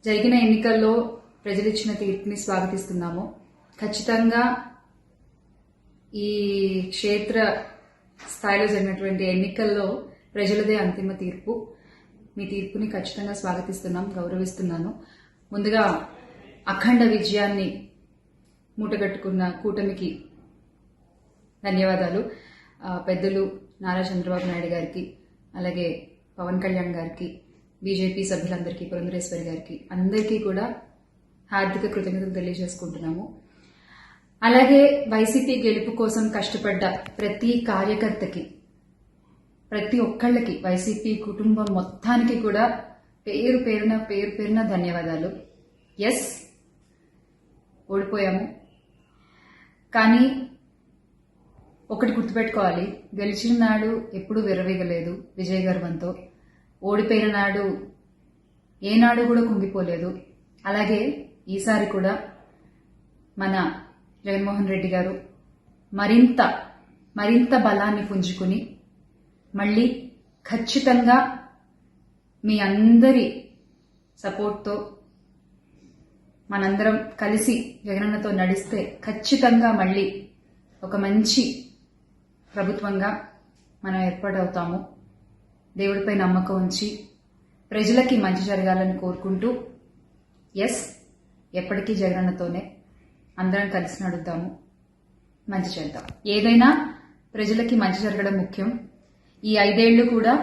జరిగిన ఎన్నికల్లో ప్రజలు ఇచ్చిన తీర్పుని స్వాగతిస్తున్నాము. ఖచ్చితంగా ఈ క్షేత్ర స్థాయిలో జరిగినటువంటి ఎన్నికల్లో ప్రజలదే అంతిమ తీర్పు. మీ తీర్పుని ఖచ్చితంగా స్వాగతిస్తున్నాం, గౌరవిస్తున్నాను. ముందుగా అఖండ విజయాన్ని మూటగట్టుకున్న కూటమికి ధన్యవాదాలు. పెద్దలు నారా చంద్రబాబు నాయుడు గారికి, అలాగే పవన్ కళ్యాణ్ గారికి, బీజేపీ సభ్యులందరికీ, పురంధరేశ్వరి గారికి, అందరికీ కూడా హార్దిక కృతజ్ఞతలు తెలియజేసుకుంటున్నాము. అలాగే వైసీపీ గెలుపు కోసం కష్టపడ్డ ప్రతి కార్యకర్తకి, ప్రతి ఒక్కళ్ళకి, వైసీపీ కుటుంబం మొత్తానికి కూడా పేరు పేరున ధన్యవాదాలు. ఎస్, ఓడిపోయాము, కానీ ఒకటి గుర్తుపెట్టుకోవాలి, గెలిచిన నాడు ఎప్పుడూ విర్రవీగలేదు విజయ గర్వంతో. ఓడిపోయిన నాడు ఏనాడు కూడా కుంగిపోలేదు. అలాగే ఈసారి కూడా మన జగన్మోహన్ రెడ్డి గారు మరింత బలాన్ని పుంజుకుని మళ్ళీ ఖచ్చితంగా మీ అందరి సపోర్ట్తో మనందరం కలిసి జగనన్నతో నడిస్తే ఖచ్చితంగా మళ్ళీ ఒక మంచి ప్రభుత్వంగా మనం ఏర్పాటవుతాము. దేవుడిపై నమ్మకం ఉంచి ప్రజలకి మంచి జరగాలని కోరుకుంటూ, ఎస్, ఎప్పటికీ జగనన్నతోనే అందరం కలిసి నడుద్దాము, మంచి చేద్దాం. ఏదైనా ప్రజలకి మంచి జరగడం ముఖ్యం. ఈ 5 ఏళ్లు కూడా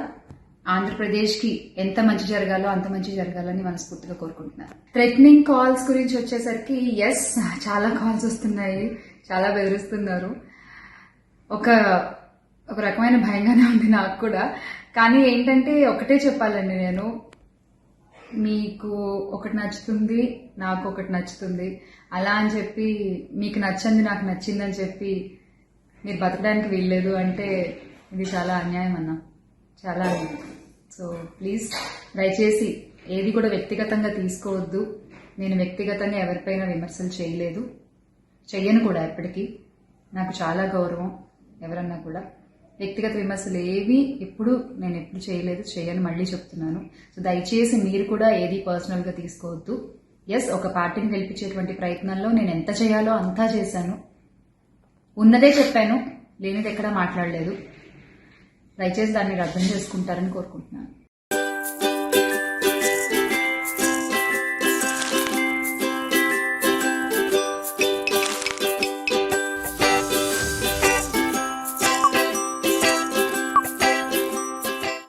ఆంధ్రప్రదేశ్కి ఎంత మంచి జరగాలో అంత మంచి జరగాలని మనస్ఫూర్తిగా కోరుకుంటున్నాను. థ్రెటనింగ్ కాల్స్ గురించి వచ్చేసరికి, ఎస్, చాలా కాల్స్ వస్తున్నాయి, చాలా బెదిరిస్తున్నారు. ఒక రకమైన భయంగానే ఉంది నాకు కూడా. కానీ ఏంటంటే ఒకటే చెప్పాలండి, నేను మీకు ఒకటి నచ్చుతుంది, నాకు ఒకటి నచ్చుతుంది, అలా అని చెప్పి మీకు నచ్చింది నాకు నచ్చిందని చెప్పి మీరు బతకడానికి వీల్లేదు అంటే ఇది చాలా అన్యాయం అన్నా, చాలా అన్యాయం. సో ప్లీజ్, దయచేసి ఏది కూడా వ్యక్తిగతంగా తీసుకోవద్దు. నేను వ్యక్తిగతంగా ఎవరిపైన విమర్శలు చేయలేదు, చెయ్యను కూడా. ఎప్పటికీ నాకు చాలా గౌరవం ఎవరన్నా కూడా. వ్యక్తిగత విమర్శలు ఏవి నేను ఎప్పుడు చేయలేదు, చేయను, మళ్ళీ చెప్తున్నాను. సో దయచేసి మీరు కూడా ఏది పర్సనల్గా తీసుకోవద్దు. ఎస్, ఒక పార్టీని గెలిపించేటువంటి ప్రయత్నంలో నేను ఎంత చేయాలో అంతా చేశాను, ఉన్నదే చెప్పాను, లేనిది ఎక్కడా మాట్లాడలేదు. దయచేసి దాన్ని అర్థం చేసుకుంటారని కోరుకుంటున్నాను.